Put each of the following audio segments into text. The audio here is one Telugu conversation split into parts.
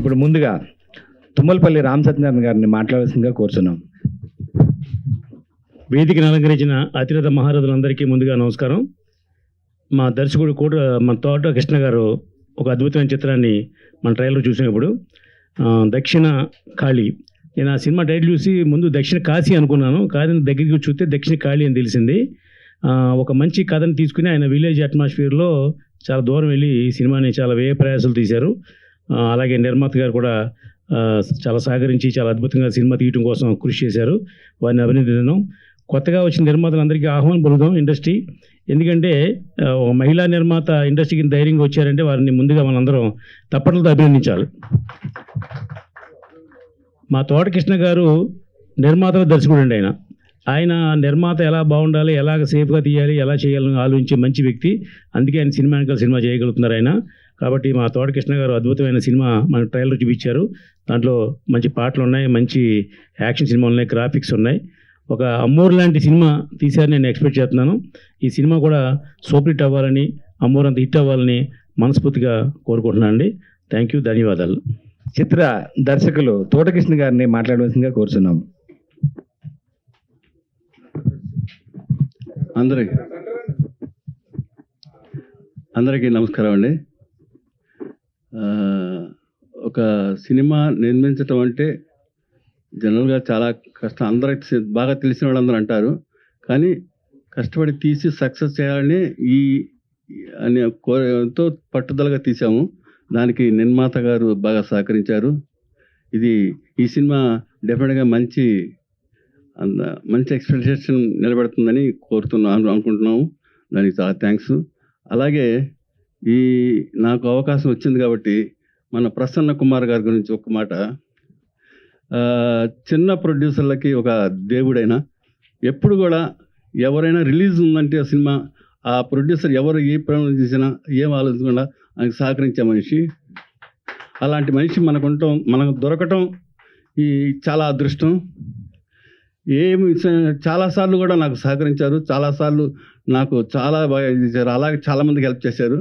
ఇప్పుడు ముందుగా తుమ్మలపల్లి రామసత్యనారాయణ గారిని మాట్లాడాల్సిందిగా కోరుచున్నాం. వేదికను అలంకరించిన అతిరథ మహారథులందరికీ ముందుగా నమస్కారం. మా దర్శకుడు కూడా మన తోట కృష్ణ గారు ఒక అద్భుతమైన చిత్రాన్ని మన ట్రైలర్ చూసినప్పుడు దక్షిణ కాళీ, నేను ఆ సినిమా టైటిల్ చూసి ముందు దక్షిణ కాశీ అనుకున్నాను, కానీ దగ్గరికి చూస్తే దక్షిణ కాళీ అని తెలిసింది. ఒక మంచి కథను తీసుకుని ఆయన విలేజ్ అట్మాస్ఫియర్లో చాలా దూరం వెళ్ళి ఈ సినిమాని చాలా వ్యయ ప్రయాసాలు తీశారు. అలాగే నిర్మాత గారు కూడా చాలా సహకరించి చాలా అద్భుతంగా సినిమా తీయడం కోసం కృషి చేశారు. వారిని అభినందిద్దాం. కొత్తగా వచ్చిన నిర్మాతలందరికీ ఆహ్వానం పలుకుదాం ఇండస్ట్రీ. ఎందుకంటే ఒక మహిళా నిర్మాత ఇండస్ట్రీకి ధైర్యంగా వచ్చారంటే వారిని ముందుగా మనందరం తప్పట్లతో అభినందించాలి. మా తోట కృష్ణ గారు నిర్మాతల దర్శకుడు అండి. ఆయన నిర్మాత ఎలా బాగుండాలి, ఎలాగ సేఫ్గా తీయాలి, ఎలా చేయాలని ఆలోచించే మంచి వ్యక్తి. అందుకే ఆయన సినిమా చేయగలుగుతున్నారు ఆయన. కాబట్టి మా తోట కృష్ణ గారు అద్భుతమైన సినిమా మన ట్రైలర్ చూపించారు. దాంట్లో మంచి పాటలు ఉన్నాయి, మంచి యాక్షన్ సినిమా ఉన్నాయి, గ్రాఫిక్స్ ఉన్నాయి. ఒక అమ్మోరు లాంటి సినిమా తీశారని నేను ఎక్స్పెక్ట్ చేస్తున్నాను. ఈ సినిమా కూడా సూపర్ హిట్ అవ్వాలని, అమ్మోరు అంత హిట్ అవ్వాలని మనస్ఫూర్తిగా కోరుకుంటున్నాను అండి. థ్యాంక్ యూ, ధన్యవాదాలు. చిత్ర దర్శకులు తోటకృష్ణ గారిని మాట్లాడవలసిందిగా కోరుచున్నాం. అందరికీ నమస్కారం అండి. ఒక సినిమా నిర్మించటం అంటే జనరల్గా చాలా కష్టం. అందరికి బాగా తెలిసిన వాళ్ళందరూ అంటారు, కానీ కష్టపడి తీసి సక్సెస్ చేయాలని ఎంతో పట్టుదలగా తీసాము. దానికి నిర్మాత గారు బాగా సహకరించారు. ఈ సినిమా డెఫినెట్గా మంచి ఎక్స్పెక్టేషన్ నిలబెడుతుందని అనుకుంటున్నాము. దానికి చాలా థ్యాంక్స్. అలాగే నాకు అవకాశం వచ్చింది కాబట్టి మన ప్రసన్న కుమార్ గారి గురించి ఒక మాట. చిన్న ప్రొడ్యూసర్లకి ఒక దేవుడైనా, ఎప్పుడు కూడా ఎవరైనా రిలీజ్ ఉందంటే ఆ సినిమా, ఆ ప్రొడ్యూసర్ ఎవరు ఏ ప్రయోజనం చేసినా ఏం ఆలోచించకుండా ఆయనకు సహకరించే మనిషి. అలాంటి మనిషి మనకు దొరకటం చాలా అదృష్టం. చాలాసార్లు కూడా నాకు సహకరించారు, చాలాసార్లు నాకు చాలా బాగా చేశారు, అలాగే చాలామందికి హెల్ప్ చేశారు.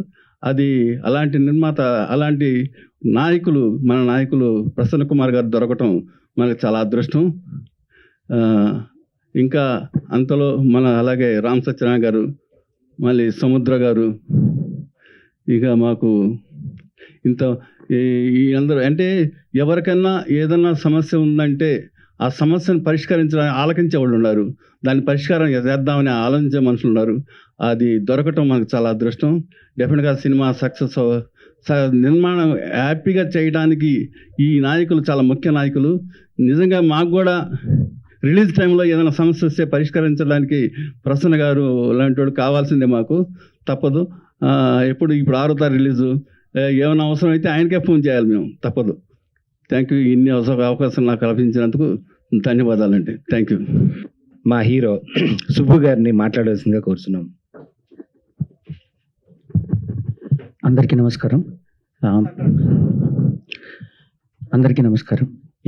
అలాంటి నిర్మాత, అలాంటి మన నాయకులు ప్రసన్న కుమార్ గారు దొరకటం మనకు చాలా అదృష్టం. ఇంకా అంతలో అలాగే రామ్ సత్యనారాయణ గారు, మళ్ళీ సముద్ర గారు, ఇక మాకు అందరూ అంటే ఎవరికన్నా ఏదన్నా సమస్య ఉందంటే ఆ సమస్యను పరిష్కరించడానికి ఆలకించే వాళ్ళు ఉన్నారు, దాన్ని పరిష్కారం చేద్దామని ఆలోచించే మనుషులు ఉన్నారు. అది దొరకటం మనకు చాలా అదృష్టం. డెఫినెట్గా సినిమా సక్సెస్ నిర్మాణం హ్యాపీగా చేయడానికి ఈ నాయకులు చాలా ముఖ్య నాయకులు. నిజంగా మాకు కూడా రిలీజ్ టైంలో ఏదైనా సమస్య వస్తే పరిష్కరించడానికి ప్రసన్న గారు లాంటి వాడు కావాల్సిందే, మాకు తప్పదు. ఇప్పుడు 6వ తారీఖు రిలీజు, ఏమైనా అవసరం అయితే ఆయనకే ఫోన్ చేయాలి మేము, తప్పదు. Thank you. ఇన్ని అవకాశం నాకు కల్పించినందుకు ధన్యవాదాలండి. Thank you. మా హీరో సుబ్బు గారిని మాట్లాడాల్సిందిగా కోరుతున్నాం. అందరికీ నమస్కారం.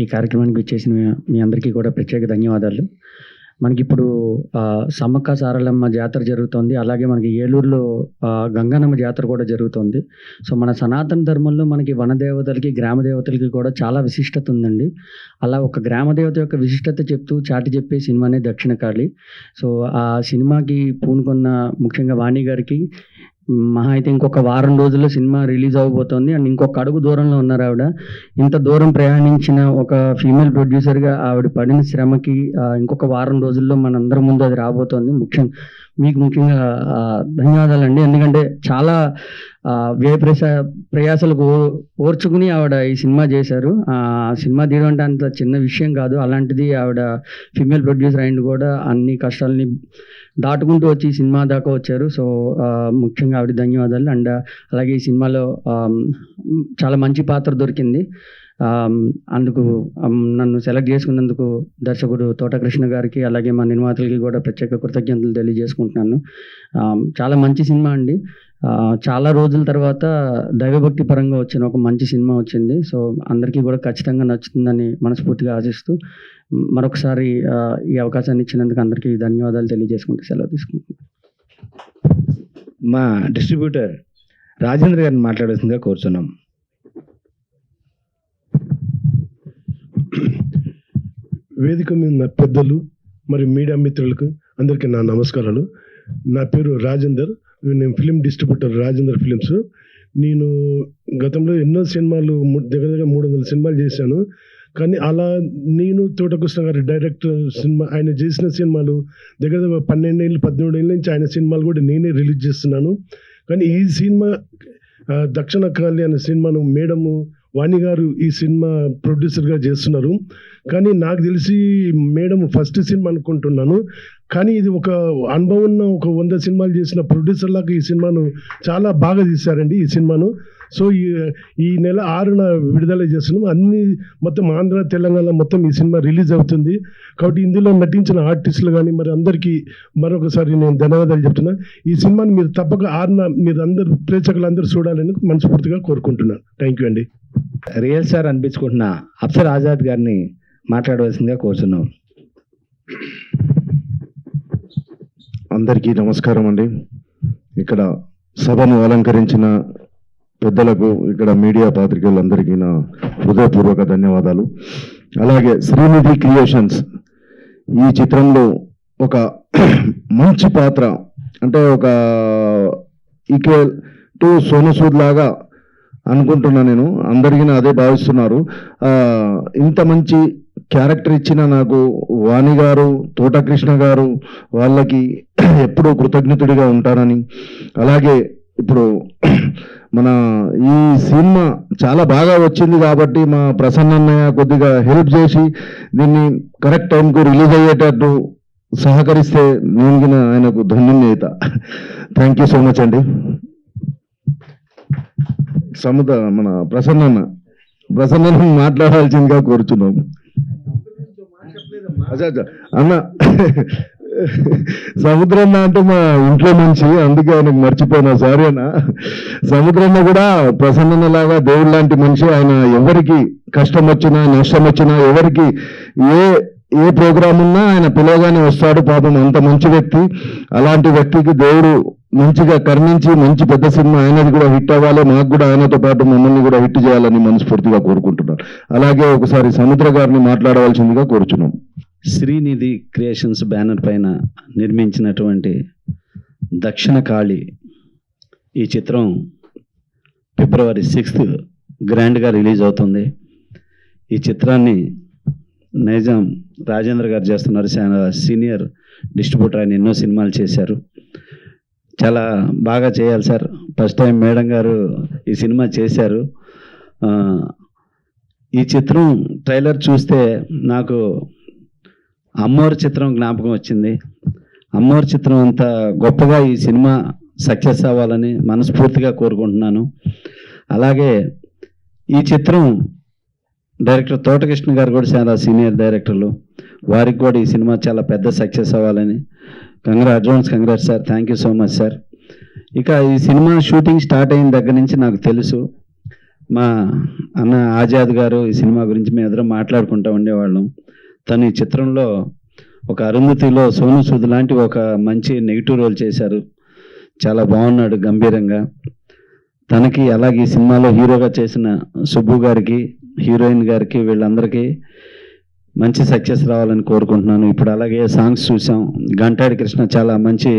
ఈ కార్యక్రమానికి వచ్చేసిన మీ అందరికీ కూడా ప్రత్యేక ధన్యవాదాలు. మనకిప్పుడు సమ్మక్క సారలమ్మ జాతర జరుగుతుంది, అలాగే మనకి ఏలూరులో గంగానమ్మ జాతర కూడా జరుగుతుంది. సో మన సనాతన ధర్మంలో మనకి వనదేవతలకి, గ్రామ దేవతలకి కూడా చాలా విశిష్టత ఉందండి. అలా ఒక గ్రామ దేవత యొక్క విశిష్టత చెప్తూ చాటి చెప్పే సినిమానే దక్షిణ కాళీ. సో ఆ సినిమాకి పూనుకున్న ముఖ్యంగా వాణి గారికి మహా అయితే ఇంకొక వారం రోజుల్లో సినిమా రిలీజ్ అవ్వబోతోంది. అండ్ ఇంకొక అడుగు దూరంలో ఉన్నారు ఆవిడ. ఇంత దూరం ప్రయాణించిన ఒక ఫీమేల్ ప్రొడ్యూసర్గా ఆవిడ పడిన శ్రమకి ఇంకొక వారం రోజుల్లో మనందరి ముందు అది రాబోతోంది. ముఖ్యంగా ధన్యవాదాలండి. ఎందుకంటే చాలా ప్రయాసాలకు ఓర్చుకుని ఆవిడ ఈ సినిమా చేశారు. సినిమా తీయడం అంటే అంత చిన్న విషయం కాదు. అలాంటిది ఆవిడ ఫీమేల్ ప్రొడ్యూసర్ అయిన కూడా అన్ని కష్టాలని దాటుకుంటూ వచ్చి ఈ సినిమా దాకా వచ్చారు. సో ముఖ్యంగా ఆవిడ ధన్యవాదాలు. అండ్ అలాగే ఈ సినిమాలో చాలా మంచి పాత్ర దొరికింది. అందుకు నన్ను సెలెక్ట్ చేసుకున్నందుకు దర్శకుడు తోటకృష్ణ గారికి, అలాగే మా నిర్మాతలకి కూడా ప్రత్యేక కృతజ్ఞతలు తెలియజేసుకుంటున్నాను. చాలా మంచి సినిమా అండి. చాలా రోజుల తర్వాత దైవభక్తి పరంగా వచ్చిన ఒక మంచి సినిమా వచ్చింది. సో అందరికీ కూడా ఖచ్చితంగా నచ్చుతుందని మనస్ఫూర్తిగా ఆశిస్తూ మరొకసారి ఈ అవకాశాన్ని ఇచ్చినందుకు అందరికీ ధన్యవాదాలు తెలియజేసుకుంటూ సెలవు తీసుకుంటున్నాను. మా డిస్ట్రిబ్యూటర్ రాజేంద్ర గారిని మాట్లాడాల్సిందిగా కోరుతున్నాం. వేదిక మీద ఉన్న పెద్దలు మరియు మీడియా మిత్రులకు అందరికీ నా నమస్కారాలు. నా పేరు రాజేందర్, నేను ఫిలిం డిస్ట్రిబ్యూటర్ రాజేందర్ ఫిలిమ్స్. నేను గతంలో ఎన్నో సినిమాలు దగ్గర 300 సినిమాలు చేశాను. కానీ అలా నేను తోటకృష్ణ గారి డైరెక్టర్ సినిమా, ఆయన చేసిన సినిమాలు దగ్గర 12 ఏళ్ళు 13 ఏళ్ళ నుంచి ఆయన సినిమాలు కూడా నేనే రిలీజ్ చేస్తున్నాను. కానీ ఈ సినిమా దక్షిణ కాళి అనే సినిమాను మేడము వాణి గారు ఈ సినిమా ప్రొడ్యూసర్గా చేస్తున్నారు. కానీ నాకు తెలిసి మేడం ఫస్ట్ సినిమా అనుకుంటున్నాను. కానీ ఇది ఒక అనుభవం ఉన్న ఒక 100 సినిమాలు చేసిన ప్రొడ్యూసర్ లాగా ఈ సినిమాను చాలా బాగా తీశారండి ఈ సినిమాను. సో ఈ నెల 6న విడుదల చేస్తున్నాం. అన్ని మొత్తం ఆంధ్ర తెలంగాణ మొత్తం ఈ సినిమా రిలీజ్ అవుతుంది. కాబట్టి ఇందులో నటించిన ఆర్టిస్టులు కానీ మరి అందరికీ మరొకసారి నేను ధన్యవాదాలు చెప్తున్నాను. ఈ సినిమాని మీరు తప్పక 6న మీరు అందరూ ప్రేక్షకులందరూ చూడాలని మనస్ఫూర్తిగా కోరుకుంటున్నాను. థ్యాంక్ యూ అండి. రియల్ స్టార్ అనిపించుకుంటున్న అఫ్సర్ ఆజాద్ గారిని మాట్లాడవలసిందిగా కోరుతున్నాం. అందరికీ నమస్కారం అండి. ఇక్కడ సభను అలంకరించిన పెద్దలకు, ఇక్కడ మీడియా పాత్రికేయులందరికీ నా హృదయపూర్వక ధన్యవాదాలు. అలాగే శ్రీనిధి క్రియేషన్స్ ఈ చిత్రంలో ఒక మంచి పాత్ర, అంటే ఒక ఈక్వల్ టు సోను సూద్ లాగా అనుకుంటున్నా నేను. అందరికీ అదే భావిస్తున్నారు. ఇంత మంచి క్యారెక్టర్ ఇచ్చిన నాకు వాణి గారు, తోటకృష్ణ గారు వాళ్ళకి ఎప్పుడూ కృతజ్ఞతుడిగా ఉంటానని, అలాగే ఇప్పుడు మన ఈ సినిమా చాలా బాగా వచ్చింది కాబట్టి మా ప్రసన్నన్నయ్య కొద్దిగా హెల్ప్ చేసి దీన్ని కరెక్ట్ టైంకు రిలీజ్ అయ్యేటట్టు సహకరిస్తే నేను ఆయనకు ధన్యత. థ్యాంక్ యూ సో మచ్ అండి. మన ప్రసన్న మాట్లాడాల్సిందిగా కోరుచున్నాం. అన్న సముద్రన్న అంటే మా ఇంట్లో నుంచి, అందుకే ఆయనకు మర్చిపోయినా, సారీ అన్న. సముద్రన్న కూడా ప్రసన్న లాగా దేవుడు లాంటి మనిషి. ఆయన ఎవరికి కష్టం వచ్చినా నష్టం వచ్చినా ఎవరికి ఏ ప్రోగ్రామ్ ఉన్నా ఆయన పిలవగానే వస్తాడు. పాపం అంత మంచి వ్యక్తి. అలాంటి వ్యక్తికి దేవుడు మంచిగా కరుణించి మంచి పెద్ద సినిమా ఆయనది కూడా హిట్ అవ్వాలి, మాకు కూడా ఆయనతో పాటు మమ్మల్ని కూడా హిట్ చేయాలని మనస్ఫూర్తిగా కోరుకుంటున్నాను. అలాగే ఒకసారి సముద్ర గారిని మాట్లాడవలసిందిగా కోరుచున్నాం. శ్రీనిధి క్రియేషన్స్ బ్యానర్ పైన నిర్మించినటువంటి దక్షిణ కాళి ఈ చిత్రం ఫిబ్రవరి 6th గ్రాండ్గా రిలీజ్ అవుతుంది. ఈ చిత్రాన్ని నైజాం రాజేంద్ర గారు చేస్తున్నారు. సీనియర్ డిస్ట్రిబ్యూటర్, ఆయన ఎన్నో సినిమాలు చేశారు. చాలా బాగా చేయాలి సార్. ఫస్ట్ టైం మేడం గారు ఈ సినిమా చేశారు. ఈ చిత్రం ట్రైలర్ చూస్తే నాకు అమ్మవారి చిత్రం జ్ఞాపకం వచ్చింది. అమ్మవారి చిత్రం అంత గొప్పగా ఈ సినిమా సక్సెస్ అవ్వాలని మనస్ఫూర్తిగా కోరుకుంటున్నాను. అలాగే ఈ చిత్రం డైరెక్టర్ తోటకృష్ణ గారు కూడా చాలా సీనియర్ డైరెక్టర్లు, వారికి కూడా ఈ సినిమా చాలా పెద్ద సక్సెస్ అవ్వాలని advance congrats sir. Thank you so much sir. ఇక ఈ సినిమా షూటింగ్ స్టార్ట్ అయిన దగ్గర నుంచి నాకు తెలుసు, మా అన్న ఆజాద్ గారు ఈ సినిమా గురించి మేము ఎదురు మాట్లాడుకుంటూ ఉండేవాళ్ళం. తను ఈ చిత్రంలో ఒక అరుంధతిలో సోను సూద్ లాంటి ఒక మంచి నెగిటివ్ రోల్ చేశారు. చాలా బాగున్నాడు గంభీరంగా. తనకి అలాగే ఈ సినిమాలో హీరోగా చేసిన సుబ్బు గారికి, హీరోయిన్ గారికి, వీళ్ళందరికీ మంచి సక్సెస్ రావాలని కోరుకుంటున్నాను. ఇప్పుడు అలాగే సాంగ్స్ చూసాం. గంటాడి కృష్ణ చాలా మంచి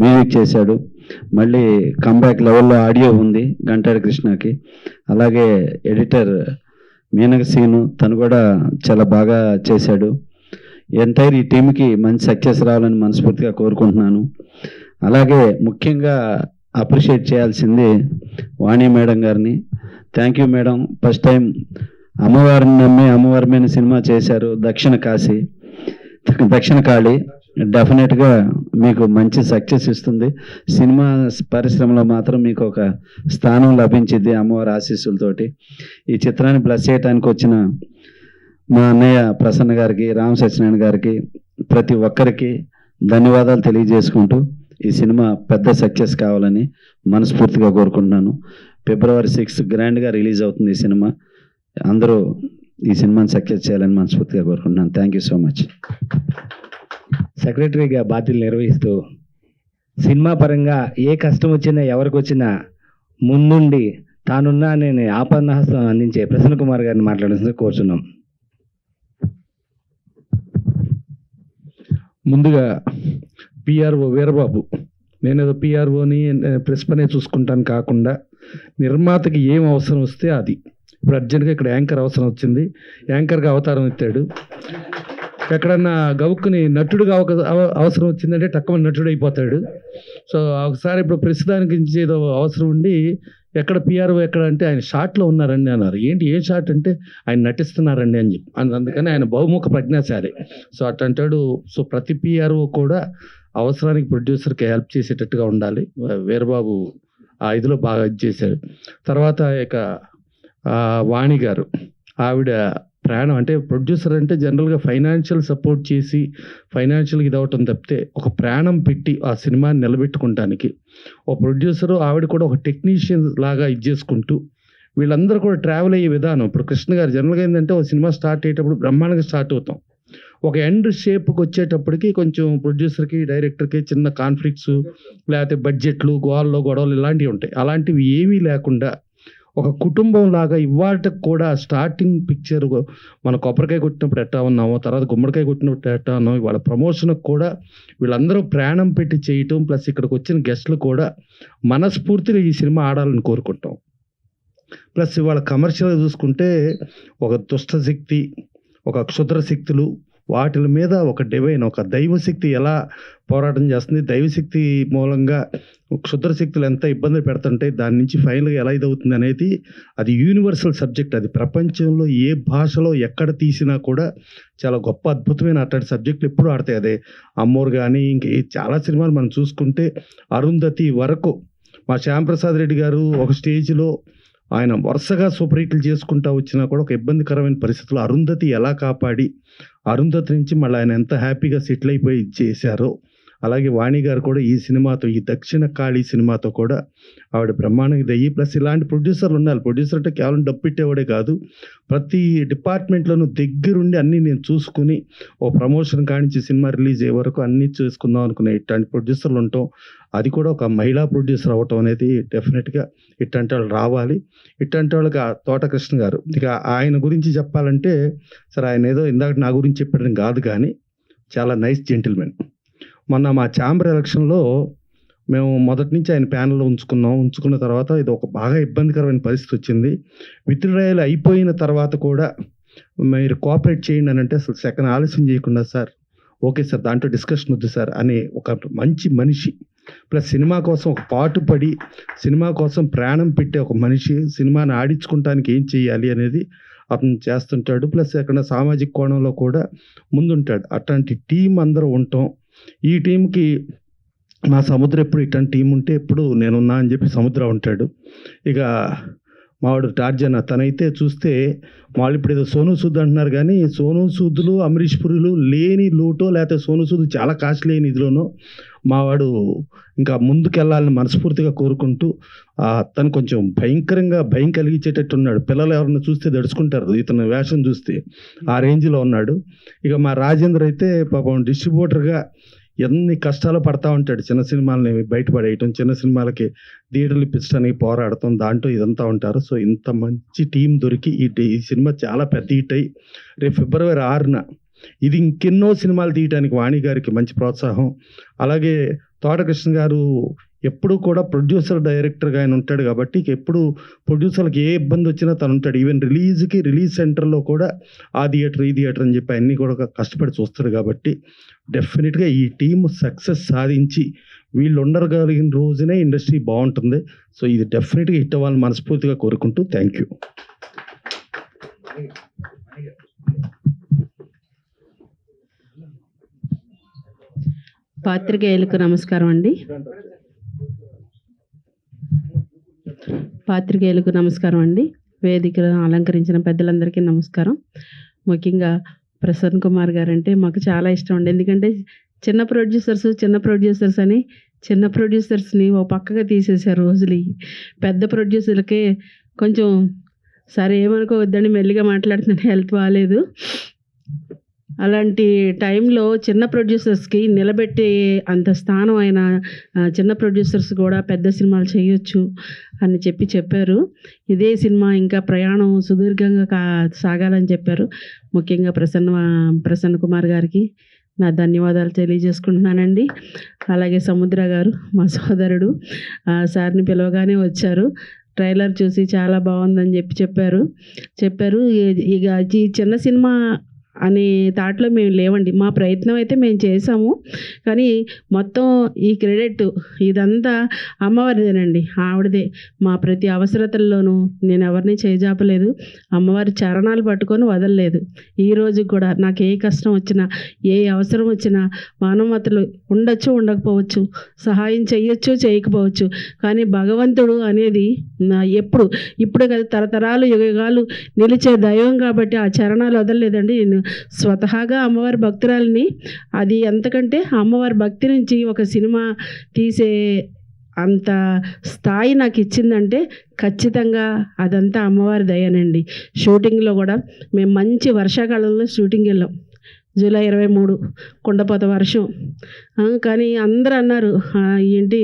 మ్యూజిక్ చేశాడు. మళ్ళీ కంబ్యాక్ లెవెల్లో ఆడియో ఉంది గంటాడి కృష్ణకి. అలాగే ఎడిటర్ మీనక సీను, తను కూడా చాలా బాగా చేశాడు. ఎంటైర్ ఈ టీంకి మంచి సక్సెస్ రావాలని మనస్ఫూర్తిగా కోరుకుంటున్నాను. అలాగే ముఖ్యంగా అప్రిషియేట్ చేయాల్సింది వాణి మేడం గారిని. Thank you madam. First time అమ్మవారిని నమ్మి అమ్మవారి మీద సినిమా చేశారు. దక్షిణ కాళి డెఫినెట్గా మీకు మంచి సక్సెస్ ఇస్తుంది. సినిమా పరిశ్రమలో మాత్రం మీకు ఒక స్థానం లభించింది అమ్మవారి ఆశీస్సులతోటి. ఈ చిత్రాన్ని బ్లెస్ చేయడానికి వచ్చిన మా అన్నయ్య ప్రసన్న గారికి, రామ్ సత్యనారాయణ గారికి, ప్రతి ఒక్కరికి ధన్యవాదాలు తెలియజేసుకుంటూ ఈ సినిమా పెద్ద సక్సెస్ కావాలని మనస్ఫూర్తిగా కోరుకుంటున్నాను. ఫిబ్రవరి 6th గ్రాండ్గా రిలీజ్ అవుతుంది ఈ సినిమా. అందరూ ఈ సినిమాని సక్సెస్ చేయాలని మనస్ఫూర్తిగా కోరుకుంటున్నాను. Thank you so much. సెక్రటరీగా బాధ్యతలు నిర్వహిస్తూ సినిమా పరంగా ఏ కష్టం వచ్చినా ఎవరికి వచ్చినా ముందుండి తానున్నా నేను ఆపన్నహస్తం అందించే ప్రసన్న కుమార్ గారిని మాట్లాడాల్సిందిగా కోరుచున్నాం. ముందుగా పిఆర్ఓ వీరబాబు, నేనేదో పిఆర్ఓని ప్రెస్ పనే చూసుకుంటాను కాకుండా నిర్మాతకి ఏం అవసరం వస్తే అది. ఇప్పుడు అర్జెంట్గా ఇక్కడ యాంకర్ అవసరం వచ్చింది, యాంకర్గా అవతారం ఎత్తాడు. ఎక్కడన్నా గవుక్కుని నటుడుగా అవసరం వచ్చిందంటే తక్కువ నటుడు అయిపోతాడు. సో ఒకసారి ఇప్పుడు ప్రస్తుతానికి ఏదో అవసరం ఉండి ఎక్కడ పిఆర్ఓ ఎక్కడ అంటే ఆయన షాట్లో ఉన్నారండి అన్నారు. ఏంటి ఏం షాట్ అంటే ఆయన నటిస్తున్నారండి అని చెప్పి, అందుకని ఆయన బహుముఖ ప్రజ్ఞాశాలి. సో అట్లాంటాడు. సో ప్రతి పిఆర్ఓ కూడా అవసరానికి ప్రొడ్యూసర్కి హెల్ప్ చేసేటట్టుగా ఉండాలి. వీరబాబు ఆ ఇదిలో బాగా ఇది చేశాడు. తర్వాత ఇక వాణి గారు, ఆవిడ ప్రాణం. అంటే ప్రొడ్యూసర్ అంటే జనరల్గా ఫైనాన్షియల్ సపోర్ట్ చేసి ఫైనాన్షియల్గా ఇది అవటం తప్పితే ఒక ప్రాణం పెట్టి ఆ సినిమాని నిలబెట్టుకుంటానికి ఒక ప్రొడ్యూసరు, ఆవిడ కూడా ఒక టెక్నీషియన్ లాగా ఇది చేసుకుంటూ వీళ్ళందరూ కూడా ట్రావెల్ అయ్యే విధానం. ఇప్పుడు కృష్ణ గారు జనరల్గా ఏంటంటే ఒక సినిమా స్టార్ట్ అయ్యేటప్పుడు బ్రహ్మాండంగా స్టార్ట్ అవుతాం. ఒక ఎండ్ షేప్కి వచ్చేటప్పటికి కొంచెం ప్రొడ్యూసర్కి డైరెక్టర్కి చిన్న కాన్ఫ్లిక్ట్స్, లేకపోతే బడ్జెట్లు, గొడవలు ఇలాంటివి ఉంటాయి. అలాంటివి ఏమీ లేకుండా ఒక కుటుంబం లాగా ఇవాళకి కూడా స్టార్టింగ్ పిక్చర్ మన కొబ్బరికాయ కొట్టినప్పుడు ఎట్టా ఉన్నామో, తర్వాత గుమ్మడికాయ కొట్టినప్పుడు ఎట్టా ఉన్నామో, ఇవాళ ప్రమోషన్కి కూడా వీళ్ళందరూ ప్రాణం పెట్టి చేయటం, ప్లస్ ఇక్కడికి వచ్చిన గెస్టులు కూడా మనస్ఫూర్తిగా ఈ సినిమా ఆడాలని కోరుకుంటాం. ప్లస్ ఇవాళ కమర్షియల్గా చూసుకుంటే ఒక దుష్టశక్తి, ఒక క్షుద్ర శక్తులు, వాటి మీద ఒక డివైన్, ఒక దైవశక్తి ఎలా పోరాటం చేస్తుంది, దైవశక్తి మూలంగా క్షుద్ర శక్తులు ఎంత ఇబ్బంది పెడుతుంటే దాని నుంచి ఫైనల్గా ఎలా ఇదవుతుంది అనేది అది యూనివర్సల్ సబ్జెక్ట్. అది ప్రపంచంలో ఏ భాషలో ఎక్కడ తీసినా కూడా చాలా గొప్ప అద్భుతమైన అట్లాంటి సబ్జెక్టులు ఎప్పుడు ఆడతాయి. అదే అమ్మోరు కానీ ఇంక చాలా సినిమాలు మనం చూసుకుంటే అరుంధతి వరకు మా శ్యాంప్రసాద్ రెడ్డి గారు ఒక స్టేజ్లో ఆయన వరుసగా సూపర్ హిట్లు చేసుకుంటూ వచ్చినా కూడా ఒక ఇబ్బందికరమైన పరిస్థితుల్లో అరుంధతి ఎలా కాపాడి అరుంధతి నుంచి మళ్ళీ ఆయన ఎంత హ్యాపీగా సెటిల్ అయిపోయి చేశారో, అలాగే వాణి గారు కూడా ఈ సినిమాతో, ఈ దక్షిణ కాళీ సినిమాతో కూడా ఆవిడ బ్రహ్మాండంగా ఇది అయ్యి, ప్లస్ ఇలాంటి ప్రొడ్యూసర్లు ఉండాలి. ప్రొడ్యూసర్ అంటే కేవలం డబ్బు పెట్టేవాడే కాదు, ప్రతి డిపార్ట్మెంట్లోనూ దగ్గరుండి అన్నీ నేను చూసుకుని ఓ ప్రమోషన్ కానించి సినిమా రిలీజ్ అయ్యే వరకు అన్నీ చూసుకుందాం అనుకునే ఇట్లాంటి ప్రొడ్యూసర్లు ఉంటాం. అది కూడా ఒక మహిళా ప్రొడ్యూసర్ అవ్వటం అనేది డెఫినెట్గా ఇట్లాంటి వాళ్ళు రావాలి. ఇట్లాంటి వాళ్ళకి తోట కృష్ణ గారు, ఇక ఆయన గురించి చెప్పాలంటే సరే ఆయన ఏదో ఇందాక నా గురించి చెప్పడం కాదు కానీ చాలా నైస్ జెంటిల్మెన్. మొన్న మా ఛాంబర్ ఎలక్షన్లో మేము మొదటి నుంచి ఆయన ప్యానల్లో ఉంచుకున్న తర్వాత ఇది ఒక బాగా ఇబ్బందికరమైన పరిస్థితి వచ్చింది. విత్డ్రాయల్ అయిపోయిన తర్వాత కూడా మీరు కోఆపరేట్ చేయండి అని అంటే అసలు సెకండ్ ఆలస్యం చేయకుండా సార్ ఓకే సార్ దాంట్లో డిస్కషన్ వద్దు సార్ అనే ఒక మంచి మనిషి, ప్లస్ సినిమా కోసం ఒక పాటుపడి సినిమా కోసం ప్రాణం పెట్టే ఒక మనిషి, సినిమాని ఆడించుకుంటానికి ఏం చేయాలి అనేది అతను చేస్తుంటాడు. ప్లస్ ఎక్కడ సామాజిక కోణంలో కూడా ముందుంటాడు. అట్లాంటి టీం అందరూ ఉంటాం. ఈ టీంకి మా సముద్ర ఎప్పుడు ఇట్లాంటి టీం ఉంటే ఎప్పుడు నేనున్నా అని చెప్పి సముద్ర ఉంటాడు. ఇక మావాడు టార్జన్, తనైతే చూస్తే వాళ్ళు ఇప్పుడు ఏదో సోనూ సూద్ అంటున్నారు కానీ సోనూ సూద్లు అమరీష్ పురులు లేని లోటో, లేకపోతే సోనూ సూద్ చాలా కాస్ట్లీ అయిన ఇదిలోనో మావాడు ఇంకా ముందుకెళ్ళాలని మనస్ఫూర్తిగా కోరుకుంటూ తను కొంచెం భయంకరంగా భయం కలిగించేటట్టు ఉన్నాడు. పిల్లలు ఎవరన్నా చూస్తే దడుచుకుంటారు ఇతను వేషం చూస్తే, ఆ రేంజ్లో ఉన్నాడు. ఇక మా రాజేంద్ర అయితే పాపం డిస్ట్రిబ్యూటర్గా ఎన్ని కష్టాలు పడతా ఉంటాడు. చిన్న సినిమాలని బయటపడేయటం, చిన్న సినిమాలకి థియేటర్లు ఇప్పించడానికి పోరాడటం, దాంట్లో ఇదంతా ఉంటారు. సో ఇంత మంచి టీం దొరికి ఈ సినిమా చాలా పెద్ద హిట్ అయ్యి రేపు ఫిబ్రవరి 6న ఇది ఇంకెన్నో సినిమాలు తీయడానికి వాణి గారికి మంచి ప్రోత్సాహం. అలాగే తోటకృష్ణ గారు ఎప్పుడు కూడా ప్రొడ్యూసర్ డైరెక్టర్గా ఆయన ఉంటాడు కాబట్టి ఎప్పుడు ప్రొడ్యూసర్కి ఏ ఇబ్బంది వచ్చినా తను ఉంటాడు. ఈవెన్ రిలీజ్ సెంటర్లో కూడా ఆ థియేటర్ ఈ థియేటర్ అని చెప్పి అన్నీ కూడా కష్టపడి చూస్తాడు. కాబట్టి డెఫినెట్గా ఈ టీం సక్సెస్ సాధించి వీళ్ళు ఉండగలిగిన రోజునే ఇండస్ట్రీ బాగుంటుంది. సో ఇది డెఫినెట్గా హిట్ అవ్వాలని మనస్ఫూర్తిగా కోరుకుంటూ థ్యాంక్ యూ. పాత్రికేయులకు నమస్కారం అండి. పాత్రికేయులకు నమస్కారం అండి. వేదికను అలంకరించిన పెద్దలందరికీ నమస్కారం. ముఖ్యంగా ప్రసన్న కుమార్ గారు అంటే మాకు చాలా ఇష్టం అండి. ఎందుకంటే చిన్న ప్రొడ్యూసర్స్ అని చిన్న ప్రొడ్యూసర్స్ని ఓ పక్కగా తీసేశారు రోజులు. పెద్ద ప్రొడ్యూసర్లకే కొంచెం సరే ఏమనుకోవద్దని మెల్లిగా మాట్లాడుతున్నాను, హెల్త్ బాగాలేదు. అలాంటి టైంలో చిన్న ప్రొడ్యూసర్స్కి నిలబెట్టే అంత స్థానం అయిన చిన్న ప్రొడ్యూసర్స్ కూడా పెద్ద సినిమాలు చేయొచ్చు అని చెప్పారు. ఇదే సినిమా ఇంకా ప్రయాణం సుదీర్ఘంగా సాగాలని చెప్పారు. ముఖ్యంగా ప్రసన్న కుమార్ గారికి నా ధన్యవాదాలు తెలియజేసుకుంటున్నానండి. అలాగే సముద్ర గారు మా సోదరుడు సార్ని పిలవగానే వచ్చారు. ట్రైలర్ చూసి చాలా బాగుందని చెప్పారు. ఇక ఈ చిన్న సినిమా అనే థాట్లో మేము లేవండి. మా ప్రయత్నం అయితే మేము చేసాము, కానీ మొత్తం ఈ క్రెడిట్ ఇదంతా అమ్మవారిదేనండి. ఆవిడదే. మా ప్రతి అవసరతల్లోనూ నేను ఎవరిని చేజాపలేదు. అమ్మవారి చరణాలు పట్టుకొని వదలలేదు. ఈరోజు కూడా నాకు ఏ కష్టం వచ్చినా, ఏ అవసరం వచ్చినా, మానవతలు ఉండొచ్చు, ఉండకపోవచ్చు, సహాయం చేయొచ్చు, చేయకపోవచ్చు, కానీ భగవంతుడు అనేది ఇప్పుడు కదా తరతరాలు యుగాలు నిలిచే దైవం కాబట్టి ఆ చరణాలు వదలలేదండి. నేను స్వతహాగా అమ్మవారి భక్తురాలిని. అది ఎంతకంటే అమ్మవారి భక్తి నుంచి ఒక సినిమా తీసే అంత స్థాయి నాకు ఇచ్చిందంటే ఖచ్చితంగా అదంతా అమ్మవారి దయనండి. షూటింగ్లో కూడా మేము మంచి వర్షాకాలంలో షూటింగ్ వెళ్ళాం. జూలై 23 కుండపోత వర్షం. కానీ అందరూ అన్నారు, ఏంటి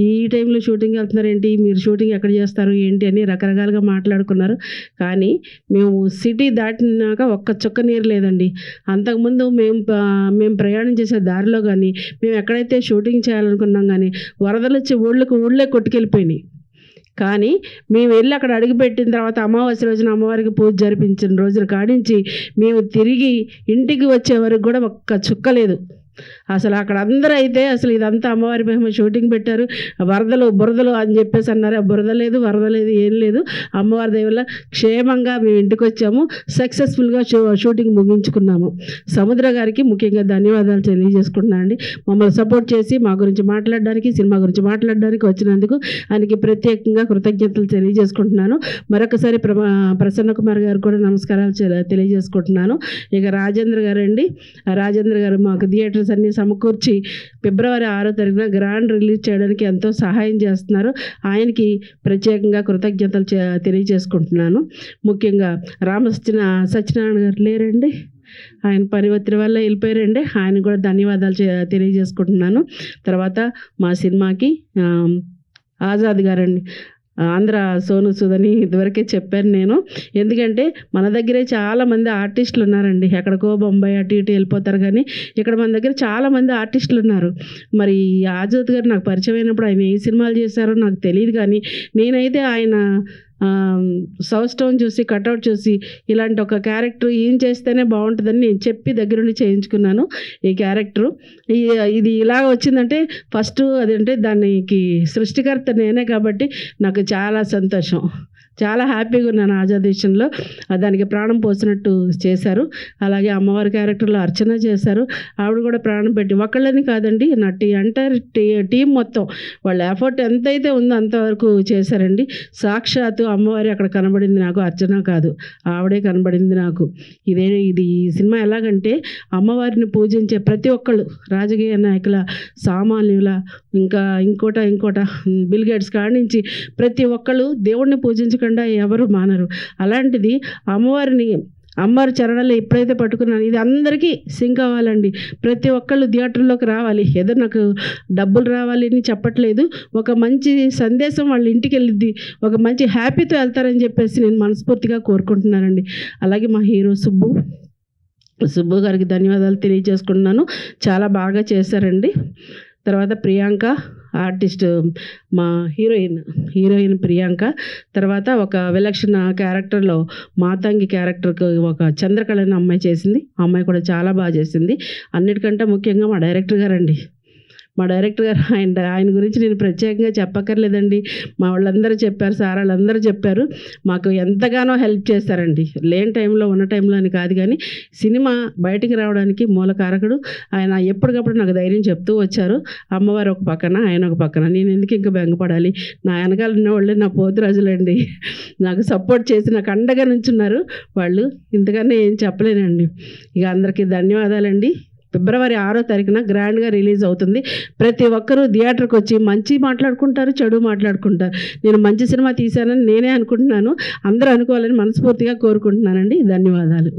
ఈ టైంలో షూటింగ్ వెళ్తున్నారు ఏంటి, మీరు షూటింగ్ ఎక్కడ చేస్తారు ఏంటి అని రకరకాలుగా మాట్లాడుకున్నారు. కానీ మేము సిటీ దాటినాక ఒక్క చుక్క నీరు లేదండి. అంతకుముందు మేము ప్రయాణం చేసే దారిలో కానీ, మేము ఎక్కడైతే షూటింగ్ చేయాలనుకున్నాం కానీ వరదలు వచ్చి ఊళ్ళే కొట్టుకెళ్ళిపోయినాయి. కానీ మేము వెళ్ళి అక్కడ అడుగుపెట్టిన తర్వాత అమావాస్య రోజున అమ్మవారికి పూజ జరిపించిన రోజున కాడించి మేము తిరిగి ఇంటికి వచ్చే వరకు కూడా ఒక్క చుక్క లేదు. అసలు అక్కడ అందరూ అయితే అసలు ఇదంతా అమ్మవారి మహిమ, షూటింగ్ పెట్టారు, బురదలు అని చెప్పేసి అన్నారు. బురద లేదు, వరద లేదు, ఏం లేదు. అమ్మవారి దయ వల్ల క్షేమంగా మేము ఇంటికి వచ్చాము. సక్సెస్ఫుల్గా షూటింగ్ ముగించుకున్నాము. సముద్ర గారికి ముఖ్యంగా ధన్యవాదాలు తెలియజేసుకుంటున్నాను అండి. మమ్మల్ని సపోర్ట్ చేసి మా గురించి మాట్లాడడానికి, సినిమా గురించి మాట్లాడడానికి వచ్చినందుకు ఆయనకి ప్రత్యేకంగా కృతజ్ఞతలు తెలియజేసుకుంటున్నాను. మరొకసారి ప్రసన్న కుమార్ గారు కూడా నమస్కారాలు తెలియజేసుకుంటున్నాను. ఇక రాజేంద్ర గారు అండి, రాజేంద్ర గారు మాకు థియేటర్స్ అన్ని సమకూర్చి ఫిబ్రవరి 6వ తారీఖున గ్రాండ్ రిలీజ్ చేయడానికి ఎంతో సహాయం చేస్తున్నారు. ఆయనకి ప్రత్యేకంగా కృతజ్ఞతలు తెలియజేసుకుంటున్నాను. ముఖ్యంగా సత్యనారాయణ గారు లేరండి, ఆయన పని ఒత్తిడి వల్ల వెళ్ళిపోయారండి. ఆయన కూడా ధన్యవాదాలు తెలియజేసుకుంటున్నాను. తర్వాత మా సినిమాకి ఆజాద్ గారండి, ఆంధ్ర సోను సూదని ఇదివరకే చెప్పాను నేను. ఎందుకంటే మన దగ్గరే చాలామంది ఆర్టిస్టులు ఉన్నారండి. ఎక్కడికో బొంబాయి అటు ఇటు వెళ్ళిపోతారు, కానీ ఇక్కడ మన దగ్గర చాలామంది ఆర్టిస్టులు ఉన్నారు. మరి ఆజాద్ గారు నాకు పరిచయం అయినప్పుడు ఆయన ఏ సినిమాలు చేశారో నాకు తెలియదు, కానీ నేనైతే ఆయన సౌస్టోన్ చూసి, కట్అవుట్ చూసి ఇలాంటి ఒక క్యారెక్టర్ ఏం చేస్తేనే బాగుంటుందని నేను చెప్పి దగ్గరుండి చేయించుకున్నాను. ఈ క్యారెక్టరు ఇది ఇలాగ వచ్చిందంటే ఫస్ట్ అదంటే దానికి సృష్టికర్త నేనే కాబట్టి నాకు చాలా సంతోషం. చాలా హ్యాపీగా ఉన్నాను. ఆజాద్ విషయంలో దానికి ప్రాణం పోసినట్టు చేశారు. అలాగే అమ్మవారి క్యారెక్టర్లో అర్చన చేశారు. ఆవిడ కూడా ప్రాణం పెట్టి, ఒక్కళ్ళని కాదండి, నా ఎంటైర్ టీం మొత్తం వాళ్ళ ఎఫర్ట్ ఎంతైతే ఉందో అంతవరకు చేశారండి. సాక్షాత్తు అమ్మవారి అక్కడ కనబడింది నాకు, అర్చన కాదు, ఆవిడే కనబడింది నాకు. ఇది ఈ సినిమా ఎలాగంటే అమ్మవారిని పూజించే ప్రతి ఒక్కళ్ళు, రాజకీయ నాయకుల, సామాన్యుల, ఇంకా ఇంకోట బిల్ గేట్స్ కాడి నుంచి ప్రతి ఒక్కళ్ళు దేవుడిని పూజించకుండా ఎవరు మానరు. అలాంటిది అమ్మవారి చరణాలు ఎప్పుడైతే పట్టుకున్నాను, ఇది అందరికీ సింక్ అవ్వాలండి. ప్రతి ఒక్కళ్ళు థియేటర్లోకి రావాలి. ఏదో నాకు డబ్బులు రావాలి అని చెప్పట్లేదు, ఒక మంచి సందేశం వాళ్ళ ఇంటికి వెళ్ళిద్ది, ఒక మంచి హ్యాపీతో వెళ్తారని చెప్పేసి నేను మనస్ఫూర్తిగా కోరుకుంటున్నానండి. అలాగే మా హీరో సుబ్బు గారికి ధన్యవాదాలు తెలియజేసుకుంటున్నాను. చాలా బాగా చేశారండి. తర్వాత ప్రియాంక ఆర్టిస్ట్, మా హీరోయిన్ ప్రియాంక. తర్వాత ఒక విలక్షణ క్యారెక్టర్లో మాతంగి క్యారెక్టర్కి ఒక చంద్రకళ అనే అమ్మాయి చేసింది. ఆ అమ్మాయి కూడా చాలా బాగా చేసింది. అన్నిటికంటే ముఖ్యంగా మా డైరెక్టర్ గారండి, ఆయన గురించి నేను ప్రత్యేకంగా చెప్పక్కర్లేదండి. మా వాళ్ళందరూ చెప్పారు, సార్ వాళ్ళందరూ చెప్పారు, మాకు ఎంతగానో హెల్ప్ చేశారండి. లేని టైంలో, ఉన్న టైంలో అని కాదు, కానీ సినిమా బయటికి రావడానికి మూల కారకుడు ఆయన. ఎప్పటికప్పుడు నాకు ధైర్యం చెప్తూ వచ్చారు. అమ్మవారు ఒక పక్కన, ఆయన ఒక పక్కన, నేను ఎందుకు ఇంకా బెంగపడాలి, నా వెనకాల ఉన్న వాళ్ళే నా పోతురాజులండి. నాకు సపోర్ట్ చేసి నాకు అండగా నుంచున్నారు వాళ్ళు. ఇంతకన్నా ఏం చెప్పలేనండి. ఇక అందరికీ ధన్యవాదాలండి. ఫిబ్రవరి 6వ తారీఖున గ్రాండ్గా రిలీజ్ అవుతుంది. ప్రతి ఒక్కరూ థియేటర్కి వచ్చి మంచి మాట్లాడుకుంటారు, చెడు మాట్లాడుకుంటారు. నేను మంచి సినిమా తీశానని నేనే అనుకుంటున్నాను. అందరూ అనుకోవాలని మనస్ఫూర్తిగా కోరుకుంటున్నానండి. ధన్యవాదాలు.